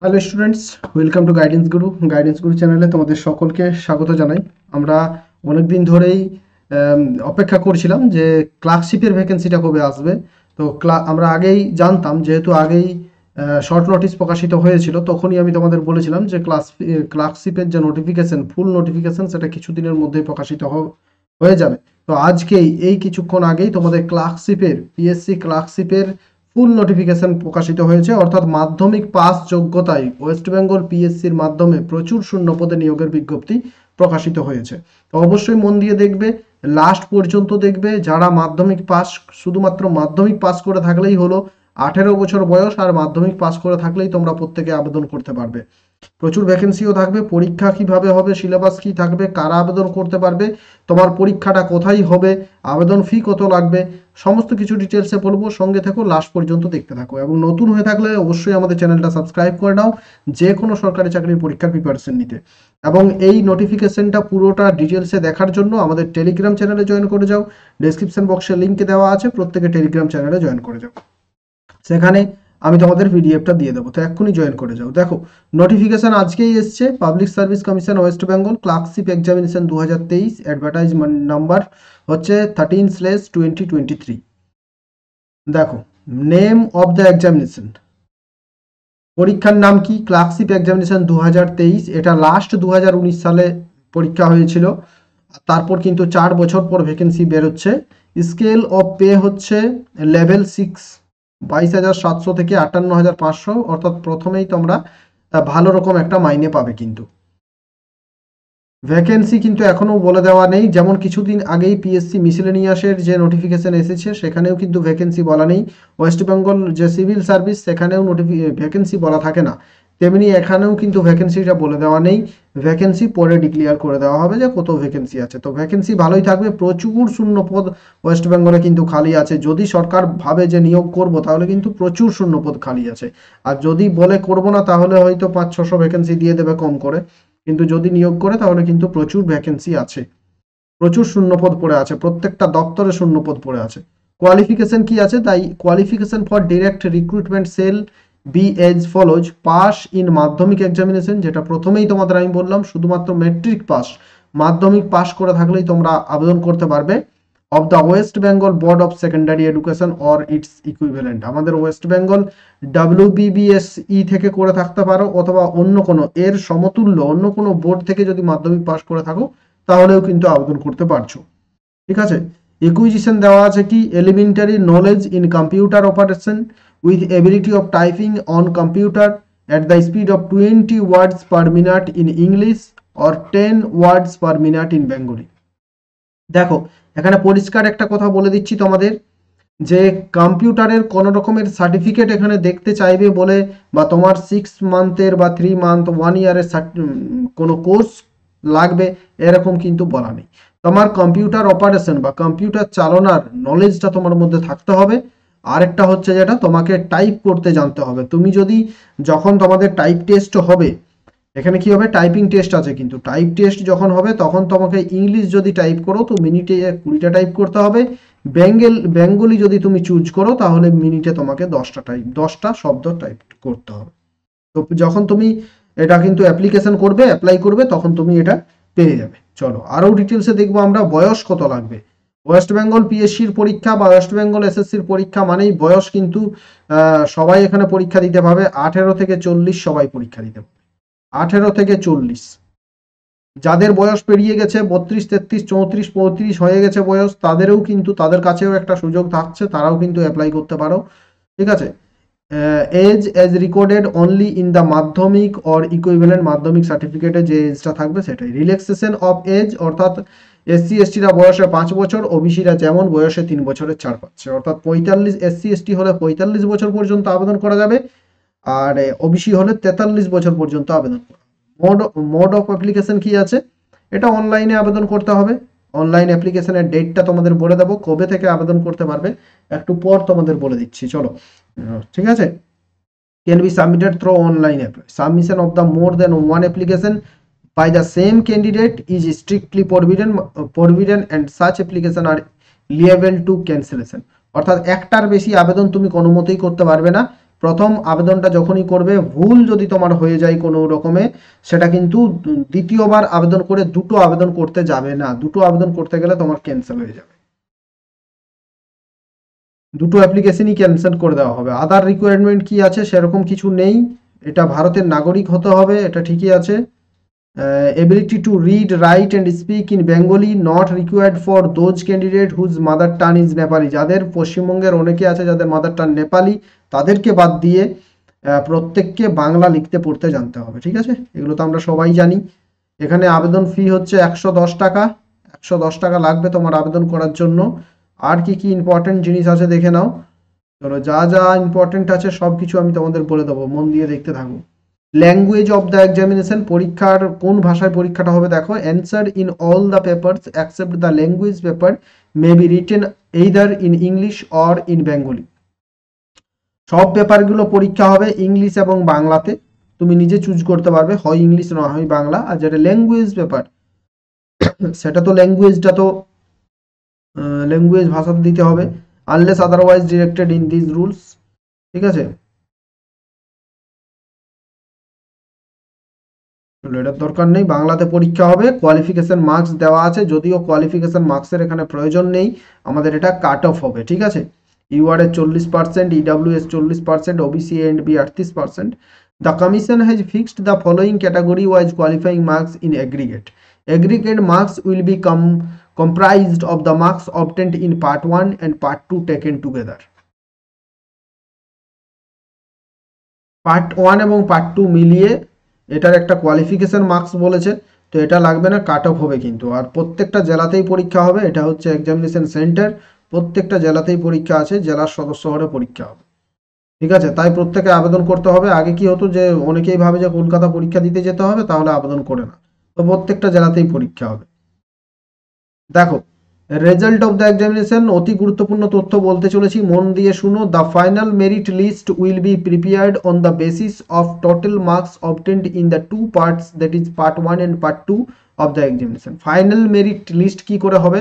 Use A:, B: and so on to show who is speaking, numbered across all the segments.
A: Hello students, welcome to guidance গুরু চ্যানেলে তোমাদের সকলকে স্বাগত জানাই। আমরা অনেকদিন ধরেই অপেক্ষা করছিলাম যে ক্লার্কশিপের ভ্যাকেন্সিটা কবে আসবে। তো আমরা আগেই জানতাম, যেহেতু আগেই শর্ট নোটিশ প্রকাশিত হয়েছিল, তখনই আমি তোমাদের বলেছিলাম যে ক্লার্কশিপের যে নোটিফিকেশন, ফুল নোটিফিকেশন, সেটা কিছুদিনের মধ্যেই প্রকাশিত হয়ে যাবে। তো আজকেই এই কিছুক্ষণ আগেই তোমাদের পিএসসি ক্লার্কশিপের ফুল নোটিফিকেশন প্রকাশিত হয়েছে, অর্থাৎ মাধ্যমিক পাস যোগ্যতায় ওয়েস্ট বেঙ্গল পিএসসির মাধ্যমে প্রচুর শূন্যপদে নিয়োগের বিজ্ঞপ্তি প্রকাশিত হয়েছে। তো অবশ্যই মন দিয়ে দেখবে, লাস্ট পর্যন্ত দেখবে। যারা মাধ্যমিক পাস, শুধুমাত্র মাধ্যমিক পাস করে থাকলেই হলো, 18 বছর বয়স আর মাধ্যমিক পাস করে থাকলেই তোমরা প্রত্যেকে আবেদন করতে পারবে। প্রচুর ভ্যাকেন্সিও থাকবে। পরীক্ষা কিভাবে হবে, সিলেবাস কি থাকবে, কারা আবেদন করতে পারবে, তোমার পরীক্ষাটা কোথায় হবে, আবেদন ফি কত লাগবে, সমস্ত কিছু ডিটেলসে বলবো। সঙ্গে থাকো, লাস্ট পর্যন্ত দেখতে থাকো। এবং নতুন হয়ে থাকলে অবশ্যই আমাদের চ্যানেলটা সাবস্ক্রাইব করে নাও, যে কোনো সরকারি চাকরির পরীক্ষার প্রিপারেশন নিতে। এবং এই নোটিফিকেশনটা পুরোটা ডিটেলসে দেখার জন্য আমাদের টেলিগ্রাম চ্যানেলে জয়েন করে যাও। ডেসক্রিপশন বক্সে লিঙ্ক দেওয়া আছে, প্রত্যেকে টেলিগ্রাম চ্যানেলে জয়েন করে যাও। সেখানে আমি তোমাদের পিডিএফটা দিয়ে দেবো, তো এক্ষুনি জয়েন করে যাও। দেখো, নোটিফিকেশন আজকেই এসছে। Public service commission West Bengal clerkship examination 2023, advertisement number হচ্ছে 13/2023। দেখো, নেম অফ দ্য এক্সামিনেশন, পরীক্ষার নাম কি? Clerkship examination 2023। এটা লাস্ট 2019 সালে পরীক্ষা হয়েছিল। তারপর কিন্তু 4 বছর পর ভ্যাকেন্সি বেরোচ্ছে। স্কেল অফ পে হচ্ছে লেভেল 6, 22,700 থেকে 58,500, অর্থাৎ প্রথমেই তোমরা ভালো রকম একটা মাইনে পাবে। কিন্তু ভ্যাকেন্সি কিন্তু এখনো বলে দেওয়া নেই। যেমন কিছুদিন আগেই পিএসসি মিসেলেনিয়াসের যে নোটিফিকেশন এসেছে, সেখানেও কিন্তু ভ্যাকেন্সি বলা নেই। ওয়েস্ট বেঙ্গল যে সিভিল সার্ভিস, সেখানেও ভ্যাকেন্সি বলা থাকে না, তেমনি এখানেও কিন্তু ভ্যাকেন্সিটা বলে দেওয়া নেই। ভ্যাকেন্সি পরে ডিক্লেয়ার করে দেওয়া হবে যে কত ভ্যাকেন্সি আছে। তো ভ্যাকেন্সি ভালোই থাকবে, প্রচুর শূন্য পদ ওয়েস্ট বেঙ্গলে কিন্তু খালি আছে। যদি সরকার ভাবে যে নিয়োগ করব, তাহলে কিন্তু প্রচুর শূন্য পদ খালি আছে। আর যদি বলে করব না, তাহলে হয়তো 500-600 ভ্যাকেন্সি দিয়ে দেবে কম করে। কিন্তু যদি নিয়োগ করে, তাহলে কিন্তু প্রচুর ভ্যাকেন্সি আছে, প্রচুর শূন্যপদ পড়ে আছে, প্রত্যেকটা দপ্তরে শূন্যপদ পড়ে আছে। কোয়ালিফিকেশন কি আছে? তাই qualification for direct recruitment shall be as follows: pass in Madhyamik examination, যেটা প্রথমেই তোমাদের আমি বললাম, শুধুমাত্র মেট্রিক পাস, মাধ্যমিক পাস করে থাকলেই তোমরা আবেদন করতে পারবে। Of the West Bengal board of secondary education or its equivalent, আমাদের ওয়েস্ট বেঙ্গল WBBSE থেকে করে থাকতে পারো, অথবা অন্য কোনো এর সমতুল্য অন্য কোনো বোর্ড থেকে যদি মাধ্যমিক পাস করে থাকো, তাহলেও কিন্তু আবেদন করতে পারছো। ঠিক আছে। ইকুইজিশন দেওয়া আছে কি? Elementary knowledge in computer operation with ability of typing on computer at the speed of 20 words per minute in English or 10 words per minute in Bengali। দেখো, এখানে পরিষ্কার একটা কথা বলে দিচ্ছি তোমাদের, যে কম্পিউটারের কোনো রকমের সার্টিফিকেট এখানে দেখতে চাইবে বলে, বা তোমার 6 মান্থের বা 3 মান্থ 1 ইয়ারের কোনো কোর্স লাগবে, এরকম কিন্তু বলা নেই। তোমার কম্পিউটার অপারেশন বা কম্পিউটার চালানোর নলেজটা তোমার মধ্যে থাকতে হবে। আরেকটা হচ্ছে যেটা, তোমাকে টাইপ করতে জানতে হবে। তুমি যদি, যখন তোমাদের টাইপ টেস্ট হবে, এখানে কি হবে, টাইপিং টেস্ট আছে, কিন্তু টাইপ টেস্ট যখন হবে, তখন তোমাকে ইংলিশ যদি টাইপ করো, তো মিনিটে 20টা টাইপ করতে হবে। বেঙ্গলি যদি তুমি চুজ করো, তাহলে মিনিটে তোমাকে 10টা শব্দ টাইপ করতে হবে। তো যখন তুমি এটা কিন্তু অ্যাপ্লিকেশন করবে, অ্যাপ্লাই করবে, তখন তুমি এটা পেয়ে যাবে। চলো আরো ডিটেলসে দেখবো আমরা, বয়স কত লাগবে। ওয়েস্ট বেঙ্গল পিএসসির পরীক্ষা বা ওয়েস্ট বেঙ্গল এসএসসির পরীক্ষা মানেই বয়স কিন্তু সবাই এখানে পরীক্ষা দিতে পারবে। 18 থেকে 40 সবাই পরীক্ষা দিতে পারবে। 18 থেকে 40, যাদের বয়স পেরিয়ে গেছে 32, 33, 34, 35 হয়ে গেছে বয়স, তাদেরও কিন্তু, তাদের কাছেও একটা সুযোগ থাকছে, তারাও কিন্তু অ্যাপ্লাই করতে পারো। ঠিক আছে। Age as recorded only in the Madhyamik or equivalent, Madhyamik সার্টিফিকেটে যে এজটা থাকবে সেটাই। রিল্যাক্সেশন অফ এজ, অর্থাৎ SC STরা বয়সে 5 বছর, OBCরা যেমন বয়সে 3 বছরের ছাড় পাচ্ছে। অর্থাৎ 45, SC ST হলে 45 বছর পর্যন্ত আবেদন করা যাবে, আর OBC হলে 43 বছর পর্যন্ত আবেদন করা। মোড অফ অ্যাপ্লিকেশন কি আছে? এটা অনলাইনে আবেদন করতে হবে। অনলাইন অ্যাপ্লিকেশনের ডেটটা তোমাদের বলে দেবো, কবে থেকে আবেদন করতে পারবে একটু পর তোমাদের বলে দিচ্ছি। চলো, ঠিক আছে। Can be submitted through online apply. Submission of the more than one application by the same candidate is strictly forbidden and such application are liable to cancellation। অর্থাৎ একটার বেশি আবেদন তুমি কোনো মতেই করতে পারবে না। প্রথম আবেদনটা যখনই করবে, ভুল যদি তোমার হয়ে যায় কোনো রকমে, সেটা কিন্তু দ্বিতীয়বার আবেদন করে দুটো আবেদন করতে যাবে না। দুটো আবেদন করতে গেলে তোমার ক্যান্সেল হয়ে যাবে, দুটো অ্যাপ্লিকেশনই ক্যান্সেল করে দেওয়া হবে। আদার রিকোয়ারমেন্ট কি আছে, সেরকম কিছু নেই। এটা ভারতের নাগরিক হতে হবে, এটা ঠিকই আছে। Ability to read, write and speak in Bengali not required for those candidate whose mother tongue is Nepali. যাদের পশ্চিমবঙ্গের অনেকে আছে যাদের মাদার টাং নেপালি, তাদেরকে বাদ দিয়ে প্রত্যেককে বাংলা লিখতে পড়তে জানতে হবে, ঠিক আছে? এগুলো তো আমরা সবাই জানি। এখানে আবেদন ফি হচ্ছে 110 টাকা। 110 টাকা লাগবে তোমার আবেদন করার জন্য। আর কি কি ইম্পর্টেন্ট জিনিস আছে দেখে নাও। চলো, যা যা ইম্পর্টেন্ট আছে সব কিছু আমি তোমাদের বলে দেবো, মন দিয়ে দেখতে থাকো। ল্যাঙ্গুয়েজ অফ দ্য এক্সামিনেশন, পরীক্ষার কোন ভাষায় পরীক্ষাটা হবে দেখো। Answer in all the papers accept the language paper may be written either in English or in Bengali. সব পেপারগুলো পরীক্ষা হবে ইংলিশ এবং বাংলাতে। তুমি নিজে চুজ করতে পারবে, হয় ইংলিশ না হয় বাংলা। আর যেটা ল্যাঙ্গুয়েজ পেপার, সেটা তো ল্যাঙ্গুয়েজটা তো ল্যাঙ্গুয়েজ ভাষাতে দিতে হবে, unless otherwise directed in this rules, ঠিক আছে? এটার দরকার নেই, বাংলাতে পরীক্ষা হবে। কোয়ালিফিকেশন মার্কস দেওয়া আছে, যদিও কোয়ালিফিকেশন মার্কসের এখানে প্রয়োজন নেই, আমাদের এটা কাট অফ হবে, ঠিক আছে? ইউআর এর 40%, EWS 40%, OBC and B 38%। The commission has fixed the following category wise qualifying marks in aggregate. Aggregate marks will be comprised of the marks obtained in part 1 and part 2 taken together. Part 1 এবং part 2 মিলিয়ে এটার একটা qualification marks বলেছে, তো এটা লাগবে না, cut off হবে কিন্তু। আর প্রত্যেকটা জেলাতেই পরীক্ষা হবে, এটা হচ্ছে এক্সামিনেশন সেন্টার, প্রত্যেকটা জেলাতেই পরীক্ষা আছে, জেলার সদর শহরে পরীক্ষা হবে, ঠিক আছে? তাই প্রত্যেকে আবেদন করতে হবে। আগে কি হতো যে অনেকেই ভাবে যে কলকাতা পরীক্ষা দিতে যেতে হবে, তাহলে আবেদন করে না, তো প্রত্যেকটা জেলাতেই পরীক্ষা হবে। দেখো, রেজাল্ট অফ দ্য এক্সামিনেশন, অতি গুরুত্বপূর্ণ তথ্য বলতে চলেছি, মন দিয়ে শুনো। The final merit list will be prepared on the basis of total marks obtained in the two parts, that is part 1 and part 2 of the examination. Final merit list কি করে হবে?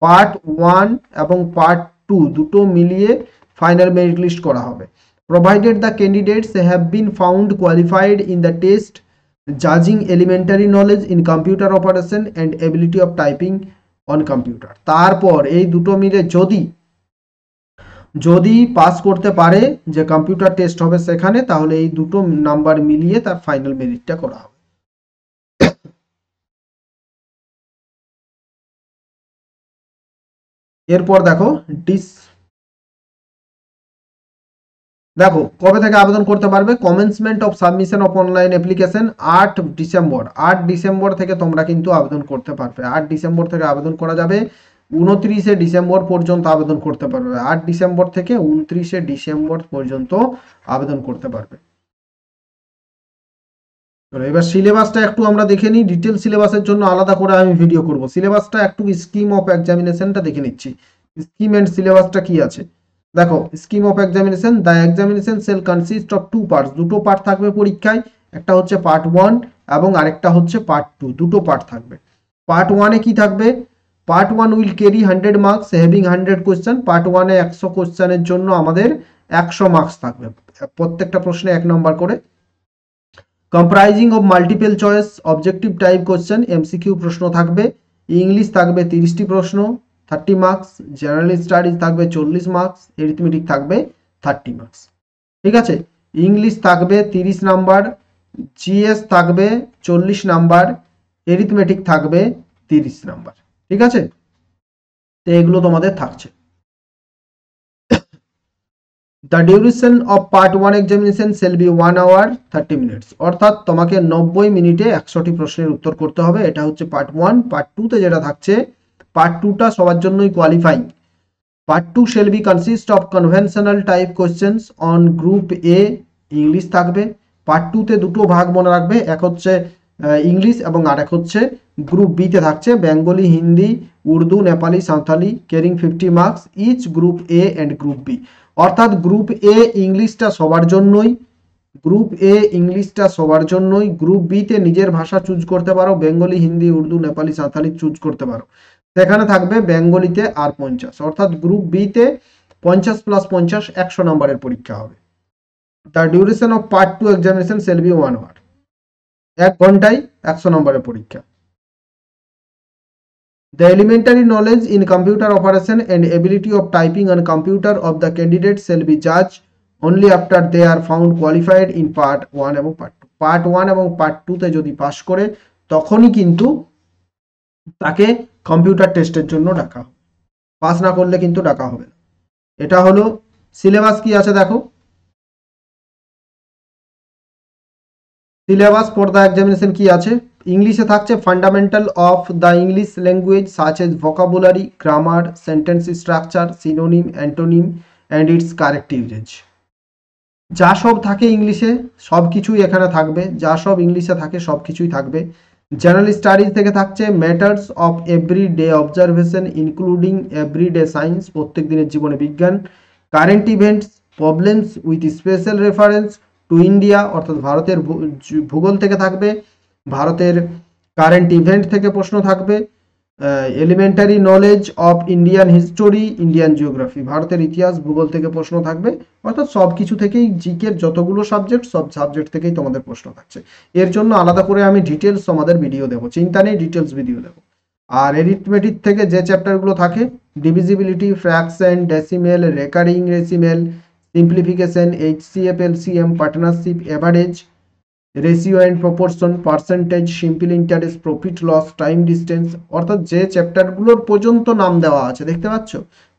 A: পার্ট 1 এবং পার্ট 2 দুটো মিলিয়ে final merit list করা হবে। Provided the candidates have been found qualified in the test জাজিং elementary knowledge in computer operation and ability of typing on computer. তারপর এই দুটো মিলে যদি পাস করতে পারে, যে কম্পিউটার টেস্ট হবে সেখানে, তাহলে এই দুটো নাম্বার মিলিয়ে তার ফাইনাল মেরিটটা করা হবে। এরপর দেখো দেখো কবে থেকে আবেদন করতে পারবে। Commencement of submission of online application 8 December. 8 December থেকে তোমরা কিন্তু আবেদন করতে পারবে। 8 ডিসেম্বর থেকে আবেদন করা যাবে, 29শে ডিসেম্বর পর্যন্ত আবেদন করতে পারবে। 8 ডিসেম্বর থেকে 29শে ডিসেম্বর পর্যন্ত আবেদন করতে পারবে। এবার সিলেবাসটা একটু আমরা দেখে নিই। ডিটেল সিলেবাসের জন্য আলাদা করে আমি ভিডিও করব। সিলেবাসটা একটু স্কিম অফ এক্সামিনেশনটা দেখে নিচ্ছি, স্কিম এন্ড সিলেবাসটা কি আছে। দেখো, scheme of examination, the examination shall consist of two parts. দুটো পার্ট থাকবে পরীক্ষায়, একটা হচ্ছে পার্ট 1 এবং আরেকটা হচ্ছে পার্ট 2, দুটো পার্ট থাকবে। পার্ট 1-এ কি থাকবে? Part 1 will carry 100 marks having 100 question. Part 1-এ 100 কোয়েশ্চেনের জন্য আমাদের 100 মার্কস থাকবে, প্রত্যেকটা প্রশ্নে 1 নম্বর করে। Comprising of multiple choice objective type question, MCQ প্রশ্ন থাকবে। ইংলিশ থাকবে 30টি প্রশ্ন, 30 মার্কস। জেনারেল স্টাডিজ থাকবে 40 মার্কস। এরিথমেটিক থাকবে 30 মার্কস, ঠিক আছে? ইংলিশ থাকবে 30 নাম্বার, জিএস থাকবে 40 নাম্বার, এরিথমেটিক থাকবে 30 নাম্বার, ঠিক আছে? তো এগুলো তোমাদের থাকছে। The duration of part 1 examination shall be 1 hour 30 minutes। অর্থাৎ তোমাকে 90 মিনিটে 100টি প্রশ্নের উত্তর করতে হবে। এটা হচ্ছে পার্ট 1। পার্ট 2 তে যেটা থাকছে, পার্ট 2টা সবার জন্যই qualifying. Part 2 shall be consist of conventional type questions on group A, English থাকবে। পার্ট 2 তে দুটো ভাগ মনে রাখবে, এক হচ্ছে ইংলিশ এবং আরেক হচ্ছে গ্রুপ বি তে থাকছে Bengali, Hindi, Urdu, Nepali, Santali, carrying 50 marks each group A and group B. অর্থাৎ গ্রুপ এ ইংলিশটা সবার জন্যই, গ্রুপ বি তে নিজের ভাষা চুজ করতে পারো, বেঙ্গলি, হিন্দি, উর্দু, নেপালি, সাঁওতালি চুজ করতে পারো। সেখানে থাকবে বেঙ্গলিতে আর 50। অর্থাৎ গ্রুপ বি তে 50 + 50 100 নম্বরের পরীক্ষা হবে। The duration of part 2 examination shall be 1 hour. 1 ঘন্টায় 100 নম্বরের পরীক্ষা। The elementary knowledge in computer operation and ability of typing on computer of the candidate shall be judged only after they are found qualified in part 1 এবং part 2। part 1 এবং part 2 তে যদি pass করে তখনই কিন্তু তাকে কম্পিউটার টেস্টের জন্য ডাকা হবে, পাস না করলে কিন্তু ডাকা হবে না। এটা হলো সিলেবাস। কি আছে দেখো, সিলেবাস ফর দ্য এক্সামিনেশন কি আছে। ইংলিশে থাকছে fundamental of the English language such as vocabulary, grammar, sentence structure, synonym, antonym and it's correct uses. যা সব থাকে ইংলিশে সব কিছুই এখানে থাকবে, যা সব ইংলিশে থাকে সব কিছুই থাকবে। জেনারেল স্টাডিজ থেকে থাকছে matters of every day observation including everyday science, প্রত্যেক দিনের জীবনে বিজ্ঞান। Current events, problems with special reference to India, অর্থাৎ ভারতের ভূগোল থেকে থাকবে, ভারতের কারেন্ট ইভেন্ট থেকে প্রশ্ন থাকবে। Elementary knowledge of Indian history, Indian geography, ভারতের ইতিহাস ভূগোল থেকে প্রশ্ন থাকবে। অর্থাৎ সব কিছু থেকেই জিকের যতগুলো সাবজেক্ট সব সাবজেক্ট থেকেই তোমাদের প্রশ্ন থাকছে। এর জন্য আলাদা করে আমি ডিটেলস তোমাদের ভিডিও দেবো, চিন্তা নেই, ডিটেলস ভিডিও দেবো। আর এরিথমেটিক থেকে যে চ্যাপ্টারগুলো থাকে, divisibility, fraction, decimal, recurring decimal, simplification, HCF, LCM, partnership, average, ratio and proportion, percentage, simple interest, profit loss, time distance, অর্থাৎ যে চ্যাপ্টারগুলোর পর্যন্ত নাম দেওয়া আছে, দেখতে পাচ্ছ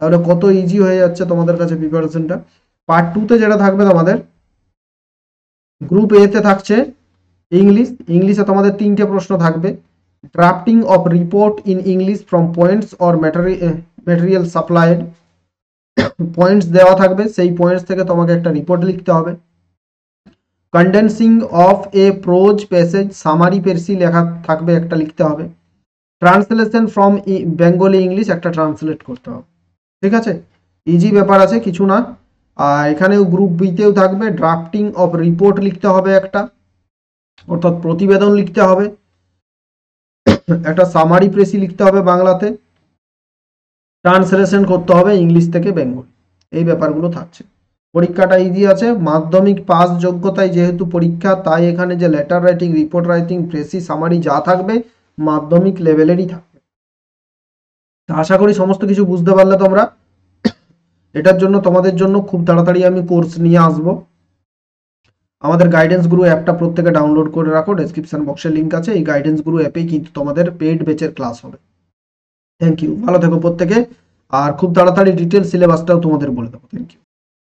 A: তাহলে কত ইজি হয়ে যাচ্ছে তোমাদের কাছে প্রিপারেশনটা। পার্ট 2 তে যেটা থাকবে তোমাদের, গ্রুপ এ তে থাকছে ইংলিশ। ইংলিশে তোমাদের 3টে প্রশ্ন থাকবে। Drafting of report in English from points or material supplied, points দেওয়া থাকবে, সেই পয়েন্টস থেকে তোমাকে একটা রিপোর্ট লিখতে হবে। Condensing of a prose passage, summary precis লেখা থাকবে, একটা লিখতে হবে। ট্রান্সলেশন ফ্রম বেঙ্গলি ইংলিশ, একটা ট্রান্সলেট করতে হবে। ঠিক আছে, ইজি ব্যাপার আছে, কিছু না। আর এখানেও গ্রুপ বিতেও থাকবে, ড্রাফটিং অফ রিপোর্ট লিখতে হবে একটা, অর্থাৎ প্রতিবেদন লিখতে হবে। একটা সামারি প্রেসি লিখতে হবে বাংলাতে, ট্রান্সলেশন করতে হবে ইংলিশ থেকে বেঙ্গলি, এই ব্যাপারগুলো থাকছে। পরীক্ষাটা ইজি আছে, মাধ্যমিক পাস যোগ্যতায় যেহেতু পরীক্ষা, তাই এখানে যে letter writing, report writing, precis, summary যা থাকবে মাধ্যমিক লেভেলেরই থাকবে। আশা করি সমস্ত কিছু বুঝতে পারলে তোমরা। এটার জন্য তোমাদের জন্য খুব তাড়াতাড়ি আমি কোর্স নিয়ে আসবো। আমাদের গাইডেন্স গুরু অ্যাপটা প্রত্যেকে ডাউনলোড করে রাখো, ডেসক্রিপশন বক্সে লিঙ্ক আছে। এই গাইডেন্স গুরু অ্যাপেই কিন্তু তোমাদের পেইড ব্যাচের ক্লাস হবে। থ্যাংক ইউ, ভালো থেকো প্রত্যেকে। আর খুব তাড়াতাড়ি ডিটেল সিলেবাসটাও তোমাদের বলে দেবো। Thank you.